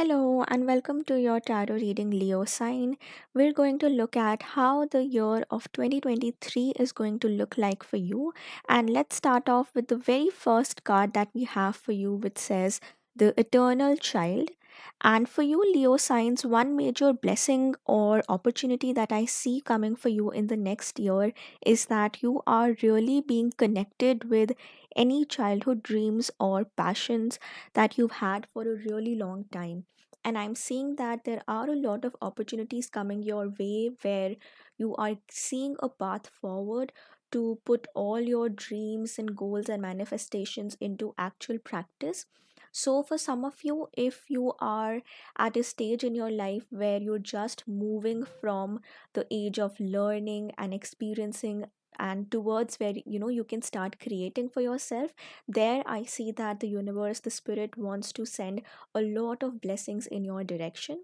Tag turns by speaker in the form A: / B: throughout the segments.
A: Hello and welcome to your tarot reading Leo sign. We're going to look at how the year of 2023 is going to look like for you. And let's start off with the very first card that we have for you, which says the Eternal Child. And for you, Leo signs, one major blessing or opportunity that I see coming for you in the next year is that you are really being connected with any childhood dreams or passions that you've had for a really long time. And I'm seeing that there are a lot of opportunities coming your way where you are seeing a path forward to put all your dreams and goals and manifestations into actual practice. So, for some of you, if you are at a stage in your life where you're just moving from the age of learning and experiencing and towards where you can start creating for yourself, there I see that the universe, the spirit wants to send a lot of blessings in your direction.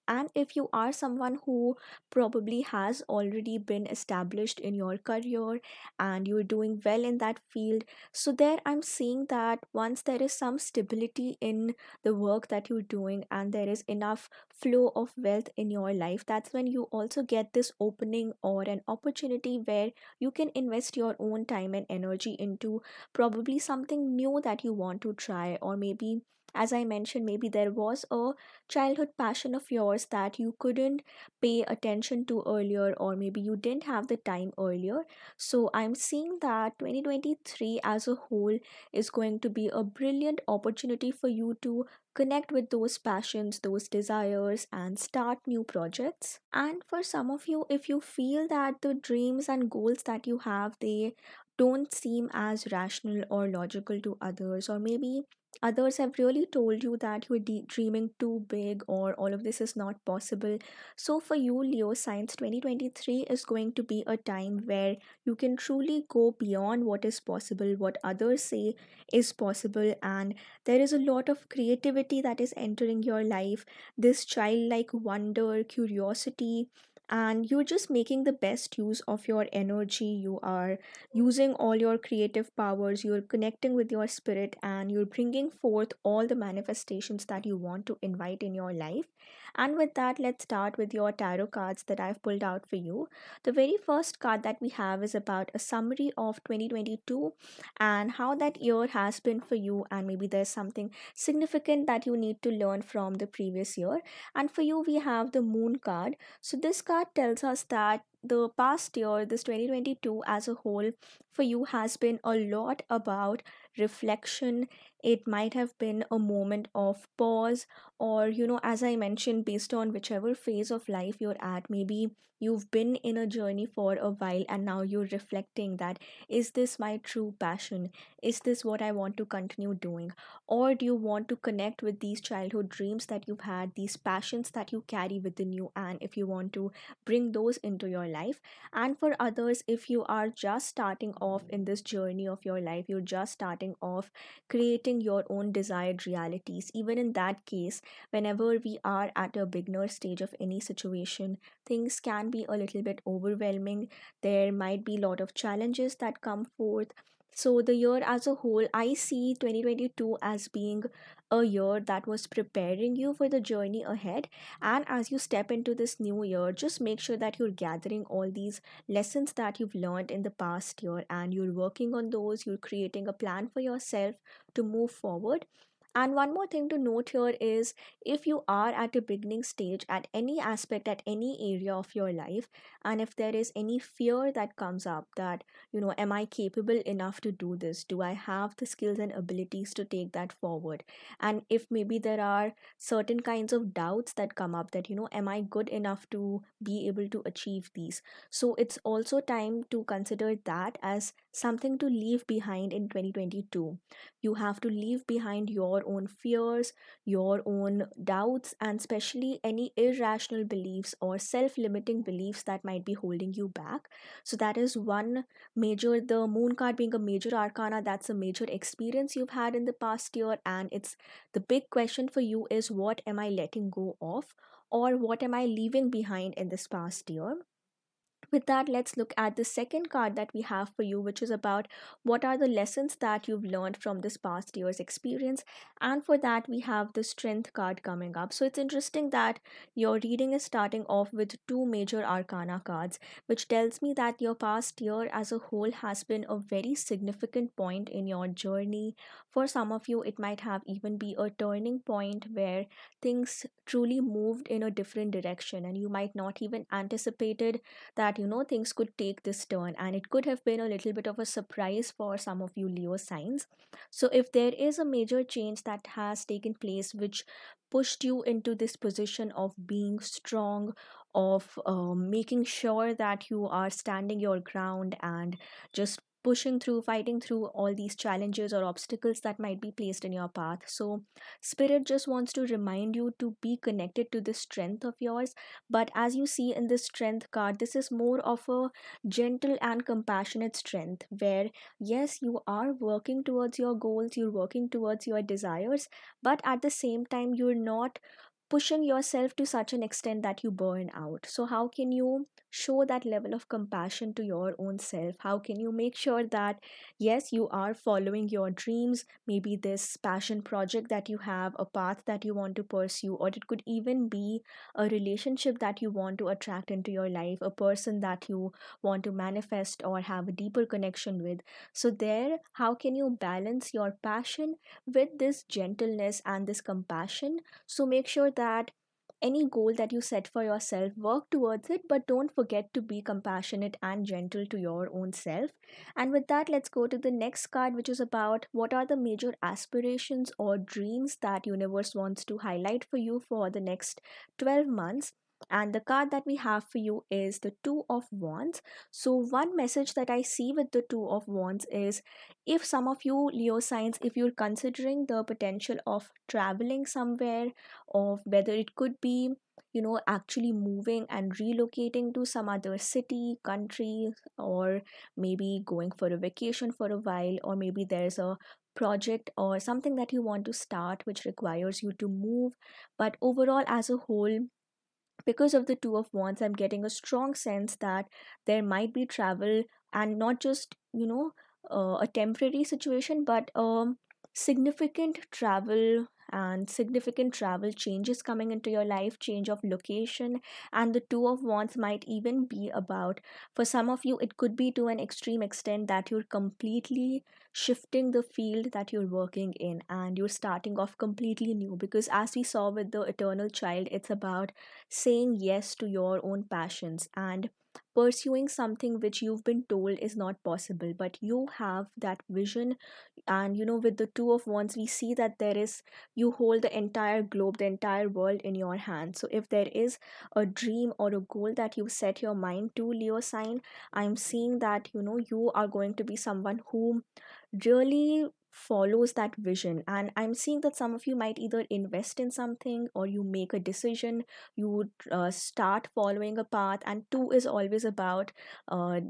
A: And if you are someone who probably has already been established in your career and you're doing well in that field, so there I'm seeing that once there is some stability in the work that you're doing and there is enough flow of wealth in your life, that's when you also get this opening or an opportunity where you can invest your own time and energy into probably something new that you want to try. Or maybe, as I mentioned, maybe there was a childhood passion of yours that you couldn't pay attention to earlier, or maybe you didn't have the time earlier. So I'm seeing that 2023 as a whole is going to be a brilliant opportunity for you to connect with those passions, those desires, and start new projects. And for some of you, if you feel that the dreams and goals that you have, they don't seem as rational or logical to others, or maybe others have really told you that you're dreaming too big or all of this is not possible. So for you, Leo signs, 2023 is going to be a time where you can truly go beyond what is possible, what others say is possible, and there is a lot of creativity that is entering your life, this childlike wonder, curiosity, and you're just making the best use of your energy. You are using all your creative powers, you're connecting with your spirit, and you're bringing forth all the manifestations that you want to invite in your life. And with that, let's start with your tarot cards that I've pulled out for you. The very first card that we have is about a summary of 2022 and how that year has been for you, and maybe there's something significant that you need to learn from the previous year. And for you, we have the Moon card. So this card tells us that the past year, this 2022 as a whole, for you has been a lot about reflection. It might have been a moment of pause, or, as I mentioned, based on whichever phase of life you're at, maybe you've been in a journey for a while and now you're reflecting that, is this my true passion? Is this what I want to continue doing? Or do you want to connect with these childhood dreams that you've had, these passions that you carry within you, and if you want to bring those into your life? And for others, if you are just starting off in this journey of your life, you're just starting off creating your own desired realities. Even in that case, whenever we are at a beginner stage of any situation, things can be a little bit overwhelming. There might be a lot of challenges that come forth. So the year as a whole, I see 2022 as being a year that was preparing you for the journey ahead. And as you step into this new year, just make sure that you're gathering all these lessons that you've learned in the past year and you're working on those, you're creating a plan for yourself to move forward. And one more thing to note here is, if you are at a beginning stage at any aspect, at any area of your life, and if there is any fear that comes up that, am I capable enough to do this? Do I have the skills and abilities to take that forward? And if maybe there are certain kinds of doubts that come up that, am I good enough to be able to achieve these? So it's also time to consider that as something to leave behind in 2022. You have to leave behind your own fears, your own doubts, and especially any irrational beliefs or self-limiting beliefs that might be holding you back. So that is one major, the Moon card being a major arcana, that's a major experience you've had in the past year. And it's the big question for you is, what am I letting go of, or what am I leaving behind in this past year? With that, let's look at the second card that we have for you, which is about what are the lessons that you've learned from this past year's experience. And for that, we have the strength card coming up. So it's interesting that your reading is starting off with two major arcana cards, which tells me that your past year as a whole has been a very significant point in your journey. For some of you, it might have even be a turning point where things truly moved in a different direction, and you might not even anticipated that things could take this turn, and it could have been a little bit of a surprise for some of you Leo signs. So if there is a major change that has taken place which pushed you into this position of being strong, of making sure that you are standing your ground and just pushing through, fighting through all these challenges or obstacles that might be placed in your path. So spirit just wants to remind you to be connected to this strength of yours. But as you see in this strength card, this is more of a gentle and compassionate strength where, yes, you are working towards your goals, you're working towards your desires, but at the same time, you're not pushing yourself to such an extent that you burn out. So, how can you show that level of compassion to your own self? How can you make sure that, yes, you are following your dreams, maybe this passion project that you have, a path that you want to pursue, or it could even be a relationship that you want to attract into your life, a person that you want to manifest or have a deeper connection with. So, there, how can you balance your passion with this gentleness and this compassion? So, make sure that any goal that you set for yourself, work towards it, but don't forget to be compassionate and gentle to your own self. And with that, let's go to the next card, which is about what are the major aspirations or dreams that universe wants to highlight for you for the next 12 months. And the card that we have for you is the Two of Wands. So, one message that I see with the Two of Wands is, if some of you Leo signs, if you're considering the potential of traveling somewhere, of whether it could be actually moving and relocating to some other city, country, or maybe going for a vacation for a while, or maybe there's a project or something that you want to start which requires you to move. But overall, as a whole, because of the Two of Wands, I'm getting a strong sense that there might be travel, and not just a temporary situation, but significant travel and significant travel changes coming into your life, change of location. And the Two of Wands might even be about, for some of you it could be to an extreme extent that you're completely shifting the field that you're working in and you're starting off completely new. Because as we saw with the Eternal Child, it's about saying yes to your own passions and pursuing something which you've been told is not possible, but you have that vision. And with the Two of Wands, we see that there is, you hold the entire globe, the entire world in your hand. So if there is a dream or a goal that you set your mind to, Leo sign, I'm seeing that you are going to be someone who really follows that vision. And I'm seeing that some of you might either invest in something or you make a decision, you would start following a path. And two is always about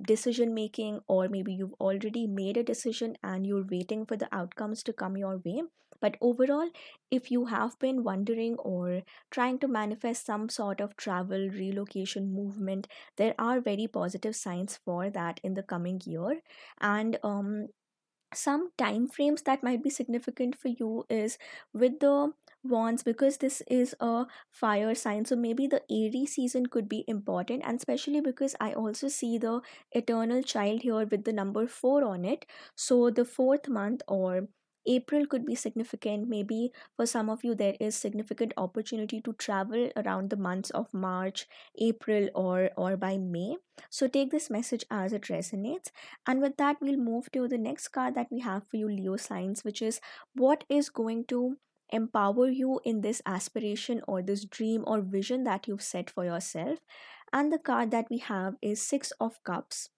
A: decision making, or maybe you've already made a decision and you're waiting for the outcomes to come your way. But overall, if you have been wondering or trying to manifest some sort of travel relocation movement, there are very positive signs for that in the coming year. And some time frames that might be significant for you is with the Wands, because this is a fire sign, so maybe the Aries season could be important. And especially because I also see the Eternal Child here with the number 4 on it, so the fourth month or April could be significant. Maybe for some of you there is significant opportunity to travel around the months of March, April, or by May. So take this message as it resonates. And with that, we'll move to the next card that we have for you, Leo signs, which is what is going to empower you in this aspiration or this dream or vision that you've set for yourself. And the card that we have is Six of Cups.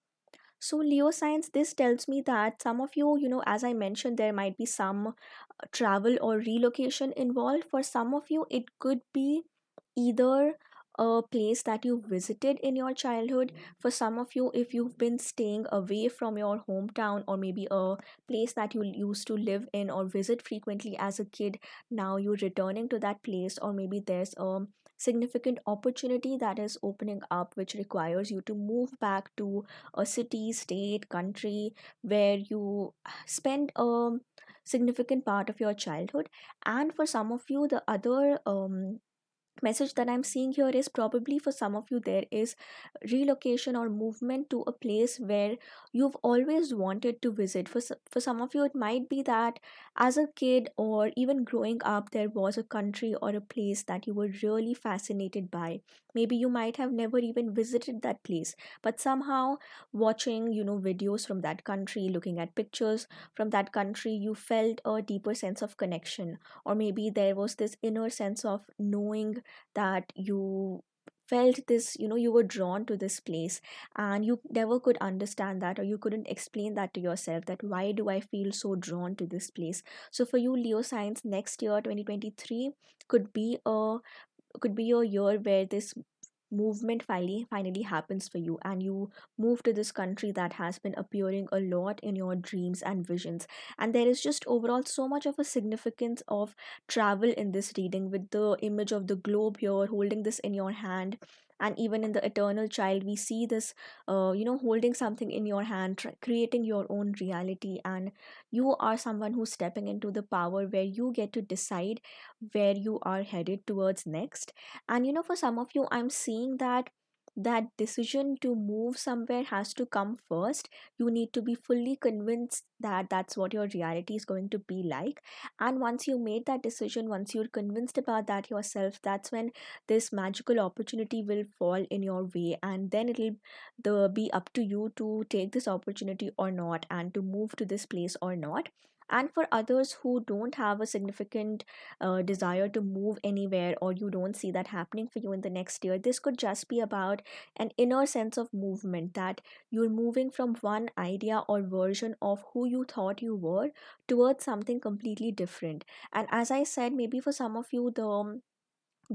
A: So, Leo signs, this tells me that some of you, as I mentioned, there might be some travel or relocation involved. For some of you, it could be either a place that you visited in your childhood. For some of you, if you've been staying away from your hometown, or maybe a place that you used to live in or visit frequently as a kid, now you're returning to that place, or maybe there's a significant opportunity that is opening up which requires you to move back to a city, state, country where you spend a significant part of your childhood. And for some of you, the other message that I'm seeing here is probably for some of you there is relocation or movement to a place where you've always wanted to visit. For some of you, it might be that as a kid or even growing up, there was a country or a place that you were really fascinated by. Maybe you might have never even visited that place, but somehow watching, videos from that country, looking at pictures from that country, you felt a deeper sense of connection. Or maybe there was this inner sense of knowing that you felt this, you were drawn to this place, and you never could understand that, or you couldn't explain that to yourself, that why do I feel so drawn to this place. So for you, Leo signs, next year 2023 could be a could be a year where this movement finally happens for you, and you move to this country that has been appearing a lot in your dreams and visions. And there is just overall so much of a significance of travel in this reading, with the image of the globe here, holding this in your hand. And even in the eternal child, we see this, holding something in your hand, creating your own reality. And you are someone who's stepping into the power where you get to decide where you are headed towards next. And for some of you, I'm seeing that that decision to move somewhere has to come first. You need to be fully convinced that that's what your reality is going to be like. And once you made that decision, once you're convinced about that yourself, that's when this magical opportunity will fall in your way, and then it'll be up to you to take this opportunity or not, and to move to this place or not. And for others who don't have a significant desire to move anywhere, or you don't see that happening for you in the next year, this could just be about an inner sense of movement, that you're moving from one idea or version of who you thought you were towards something completely different. And as I said, maybe for some of you, the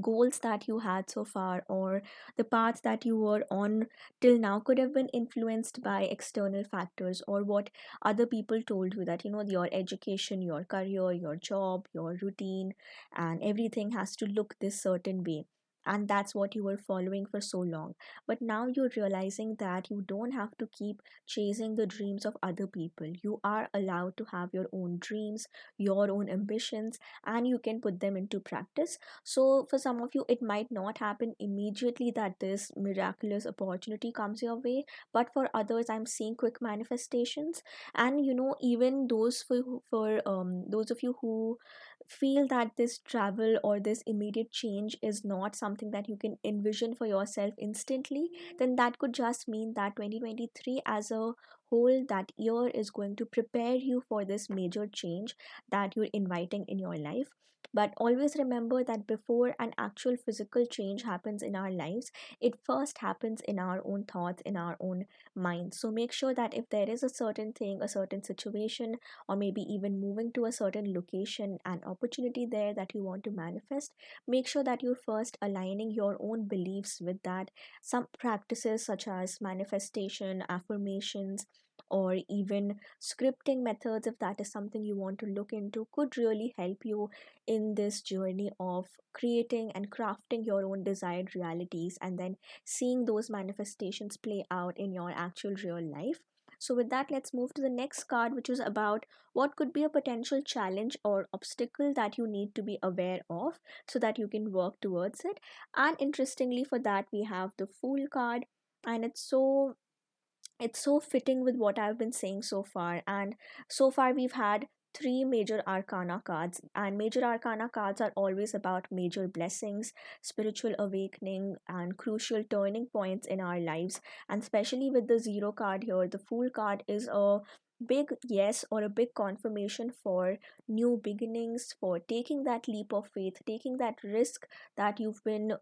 A: goals that you had so far, or the path that you were on till now, could have been influenced by external factors, or what other people told you, that your education, your career, your job, your routine, and everything has to look this certain way. And that's what you were following for so long. But now you're realizing that you don't have to keep chasing the dreams of other people. You are allowed to have your own dreams, your own ambitions, and you can put them into practice. So, for some of you, it might not happen immediately that this miraculous opportunity comes your way, but for others, I'm seeing quick manifestations. And even those of you who feel that this travel or this immediate change is not something that you can envision for yourself instantly, then that could just mean that 2023 as a whole, that year is going to prepare you for this major change that you're inviting in your life. But always remember that before an actual physical change happens in our lives, it first happens in our own thoughts, in our own minds. So make sure that if there is a certain thing, a certain situation, or maybe even moving to a certain location, an opportunity there that you want to manifest, make sure that you're first aligning your own beliefs with that. Some practices such as manifestation, affirmations, or even scripting methods, if that is something you want to look into, could really help you in this journey of creating and crafting your own desired realities, and then seeing those manifestations play out in your actual real life. So, with that, let's move to the next card, which is about what could be a potential challenge or obstacle that you need to be aware of so that you can work towards it. And interestingly, for that, we have the Fool card, and it's so fitting with what I've been saying so far. And so far, we've had three major arcana cards, and major arcana cards are always about major blessings, spiritual awakening, and crucial turning points in our lives. And especially with the zero card here, the Fool card is a big yes, or a big confirmation for new beginnings, for taking that leap of faith, taking that risk that you've been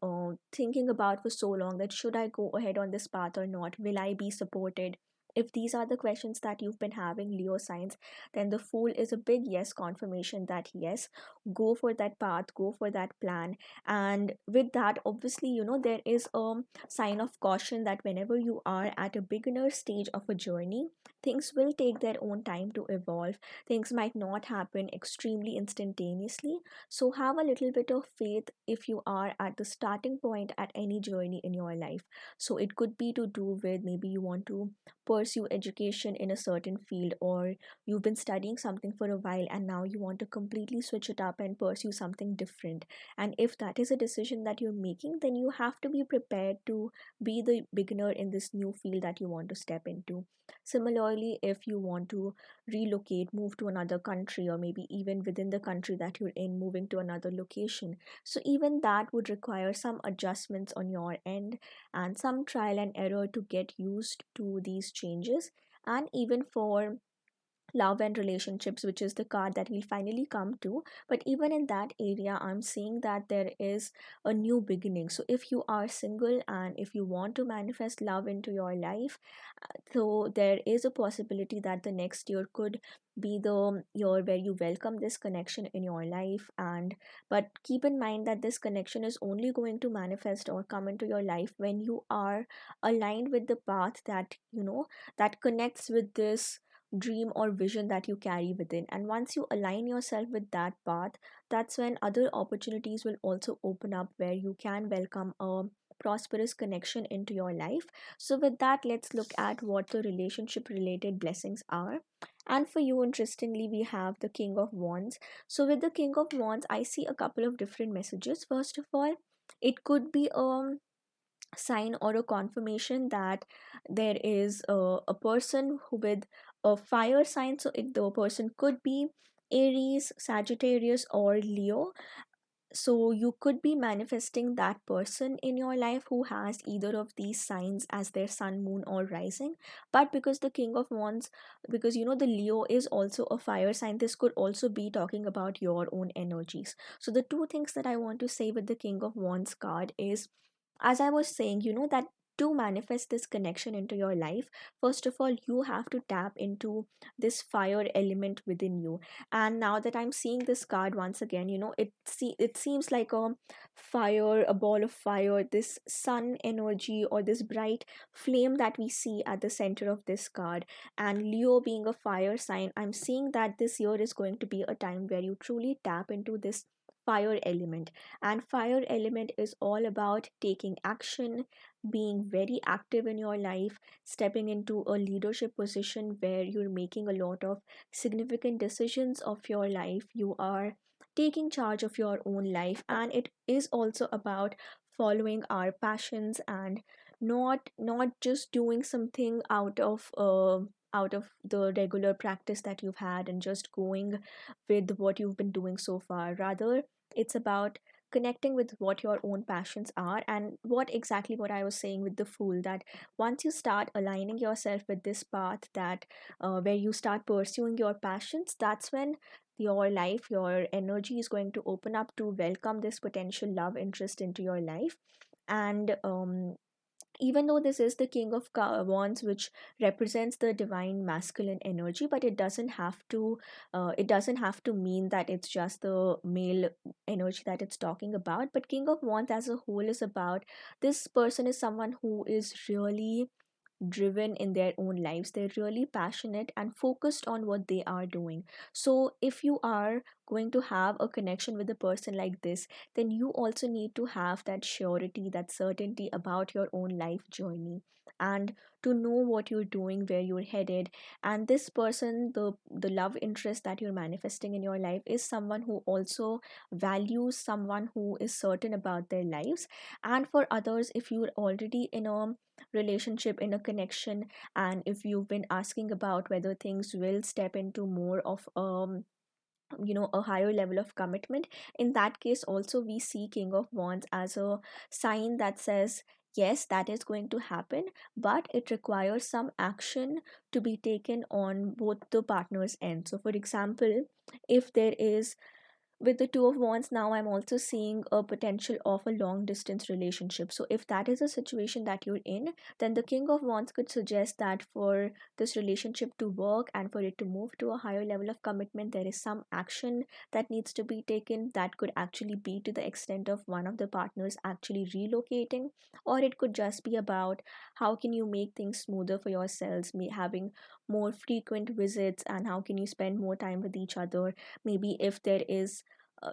A: thinking about for so long, that should I go ahead on this path or not, will I be supported. If these are the questions that you've been having, Leo signs, then the Fool is a big yes confirmation that yes, go for that path, go for that plan. And with that, obviously, there is a sign of caution that whenever you are at a beginner stage of a journey, things will take their own time to evolve. Things might not happen extremely instantaneously. So have a little bit of faith if you are at the starting point at any journey in your life. So it could be to do with maybe you want to pursue education in a certain field, or you've been studying something for a while and now you want to completely switch it up and pursue something different. And if that is a decision that you're making, then you have to be prepared to be the beginner in this new field that you want to step into. Similarly, if you want to relocate, move to another country, or maybe even within the country that you're in, moving to another location, so even that would require some adjustments on your end and some trial and error to get used to these changes. And even for love and relationships, which is the card that we'll finally come to, but even in that area, I'm seeing that there is a new beginning. So if you are single and if you want to manifest love into your life, so there is a possibility that the next year could be the year where you welcome this connection in your life. And but keep in mind that this connection is only going to manifest or come into your life when you are aligned with the path that that connects with this dream or vision that you carry within. And once you align yourself with that path, that's when other opportunities will also open up where you can welcome a prosperous connection into your life. So, with that, let's look at what the relationship related blessings are. And for you, interestingly, we have the King of Wands. So, with the King of Wands, I see a couple of different messages. First of all, it could be sign or a confirmation that there is a person who with a fire sign. So, the person could be Aries, Sagittarius, or Leo. So you could be manifesting that person in your life who has either of these signs as their sun, moon, or rising. But because the King of Wands, because the Leo is also a fire sign, this could also be talking about your own energies. So the two things that I want to say with the King of Wands card is, as I was saying, that to manifest this connection into your life, first of all, you have to tap into this fire element within you. And now that I'm seeing this card once again, it seems like a fire, a ball of fire, this sun energy or this bright flame that we see at the center of this card. And Leo being a fire sign, I'm seeing that this year is going to be a time where you truly tap into this fire element. And fire element is all about taking action, being very active in your life, stepping into a leadership position where you're making a lot of significant decisions of your life. You are taking charge of your own life, and it is also about following our passions and not just doing something out of the regular practice that you've had and just going with what you've been doing so far. Rather, it's about connecting with what your own passions are. And what I was saying with the Fool, that once you start aligning yourself with this path, that where you start pursuing your passions, that's when your life, your energy is going to open up to welcome this potential love interest into your life. And even though this is the King of Wands, which represents the divine masculine energy, but it doesn't have to mean that it's just the male energy that it's talking about. But King of Wands as a whole is about, this person is someone who is really driven in their own lives. They're really passionate and focused on what they are doing. So, if you are going to have a connection with a person like this, then you also need to have that surety, that certainty about your own life journey, and to know what you're doing, where you're headed. And this person, the love interest that you're manifesting in your life, is someone who also values someone who is certain about their lives. And for others, if you're already in a relationship, in a connection, and if you've been asking about whether things will step into more of a higher level of commitment, in that case also we see King of Wands as a sign that says yes, that is going to happen, but it requires some action to be taken on both the partners end. So for example, if there is with the two of wands, now I'm also seeing a potential of a long distance relationship. So if that is a situation that you're in, then the king of wands could suggest that for this relationship to work and for it to move to a higher level of commitment, there is some action that needs to be taken. That could actually be to the extent of one of the partners actually relocating, or it could just be about how can you make things smoother for yourselves, having more frequent visits, and how can you spend more time with each other. Maybe if there is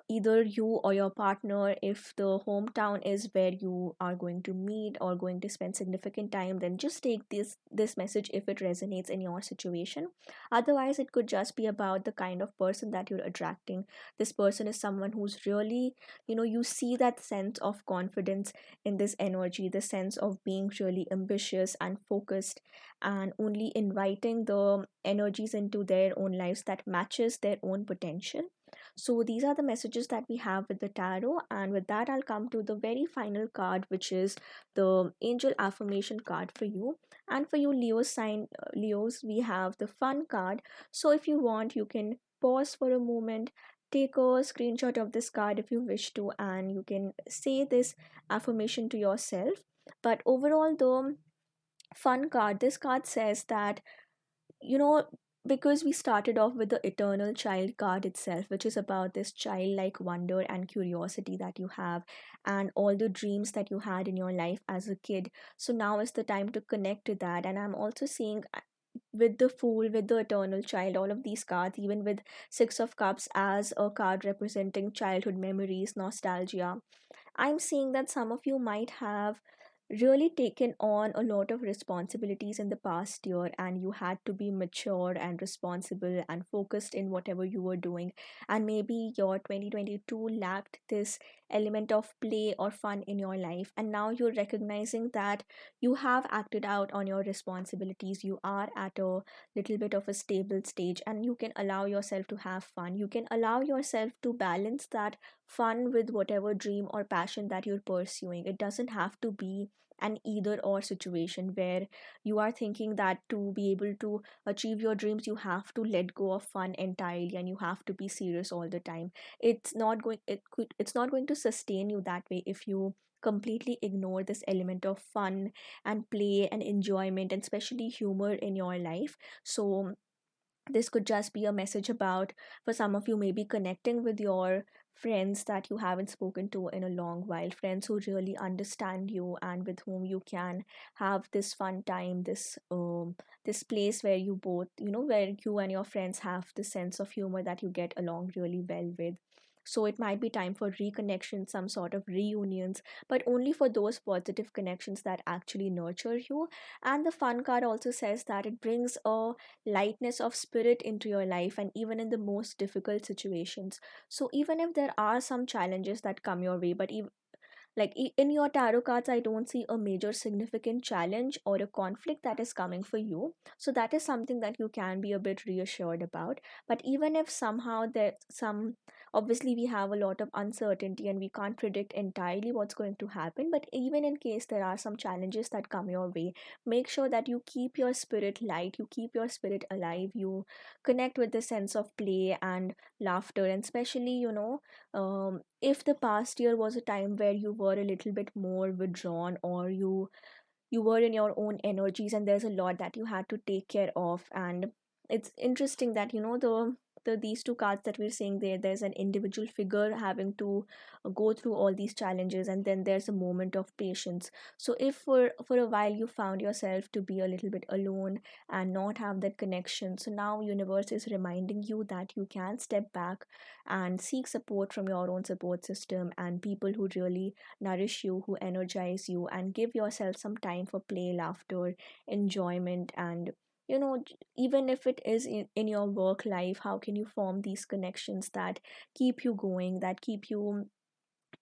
A: either you or your partner, if the hometown is where you are going to meet or going to spend significant time, then just take this message if it resonates in your situation. Otherwise, it could just be about the kind of person that you're attracting. This person is someone who's really, you see that sense of confidence in this energy, the sense of being really ambitious and focused, and only inviting the energies into their own lives that matches their own potential. So these are the messages that we have with the tarot, and with that, I'll come to the very final card, which is the angel affirmation card for you. And for you, Leos, we have the fun card. So if you want, you can pause for a moment, take a screenshot of this card if you wish to, and you can say this affirmation to yourself. But overall, the fun card, this card says that, you know, because we started off with the eternal child card itself, which is about this childlike wonder and curiosity that you have, and all the dreams that you had in your life as a kid. So now is the time to connect to that. And I'm also seeing with the fool, with the eternal child, all of these cards, even with six of cups as a card representing childhood memories, nostalgia, I'm seeing that some of you might have really taken on a lot of responsibilities in the past year, and you had to be mature and responsible and focused in whatever you were doing. And maybe your 2022 lacked this element of play or fun in your life. And now you're recognizing that you have acted out on your responsibilities. You are at a little bit of a stable stage, and you can allow yourself to have fun. You can allow yourself to balance that fun with whatever dream or passion that you're pursuing. It doesn't have to be an either or situation where you are thinking that to be able to achieve your dreams, you have to let go of fun entirely and you have to be serious all the time. It's not going to sustain you that way if you completely ignore this element of fun and play and enjoyment, and especially humor in your life. So this could just be a message about, for some of you, maybe connecting with your friends that you haven't spoken to in a long while, friends who really understand you and with whom you can have this fun time, this place where you both, where you and your friends have this sense of humor that you get along really well with. So it might be time for reconnection, some sort of reunions, but only for those positive connections that actually nurture you. And the fun card also says that it brings a lightness of spirit into your life, and even in the most difficult situations. So even if there are some challenges that come your way, but in your tarot cards, I don't see a major significant challenge or a conflict that is coming for you. So that is something that you can be a bit reassured about. But even if somehow there's some, obviously we have a lot of uncertainty and we can't predict entirely what's going to happen, but even in case there are some challenges that come your way, make sure that you keep your spirit light, you keep your spirit alive, you connect with the sense of play and laughter. And especially, if the past year was a time where you were a little bit more withdrawn, or you were in your own energies and there's a lot that you had to take care of. And it's interesting that, the these two cards that we're seeing there, there's an individual figure having to go through all these challenges, and then there's a moment of patience. So if for a while you found yourself to be a little bit alone and not have that connection, so now universe is reminding you that you can step back and seek support from your own support system and people who really nourish you, who energize you, and give yourself some time for play, laughter, enjoyment. And even if it is in your work life, how can you form these connections that keep you going, that keep you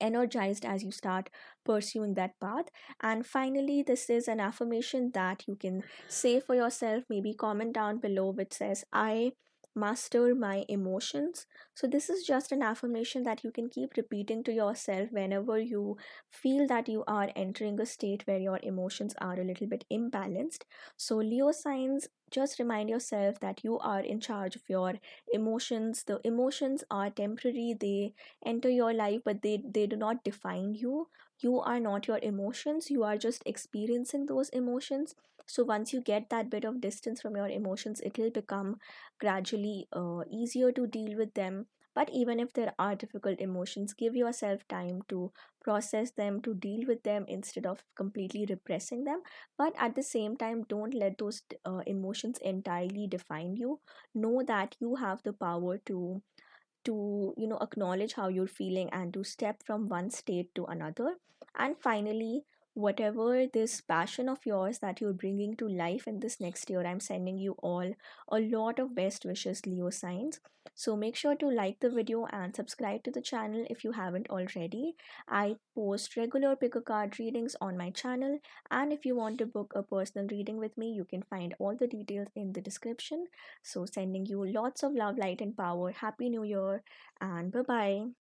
A: energized as you start pursuing that path. And finally, this is an affirmation that you can say for yourself. Maybe comment down below which says, I master my emotions. So this is just an affirmation that you can keep repeating to yourself whenever you feel that you are entering a state where your emotions are a little bit imbalanced. So Leo signs, just remind yourself that you are in charge of your emotions. The emotions are temporary, they enter your life, but they do not define you. You are not your emotions, you are just experiencing those emotions. So once you get that bit of distance from your emotions, it will become gradually easier to deal with them. But even if there are difficult emotions, give yourself time to process them, to deal with them instead of completely repressing them. But at the same time, don't let those emotions entirely define you. Know that you have the power to acknowledge how you're feeling and to step from one state to another. And finally, whatever this passion of yours that you're bringing to life in this next year, I'm sending you all a lot of best wishes, Leo signs. So make sure to like the video and subscribe to the channel if you haven't already. I post regular pick a card readings on my channel, and if you want to book a personal reading with me, you can find all the details in the description. So, sending you lots of love, light, and power. Happy New Year, and bye bye.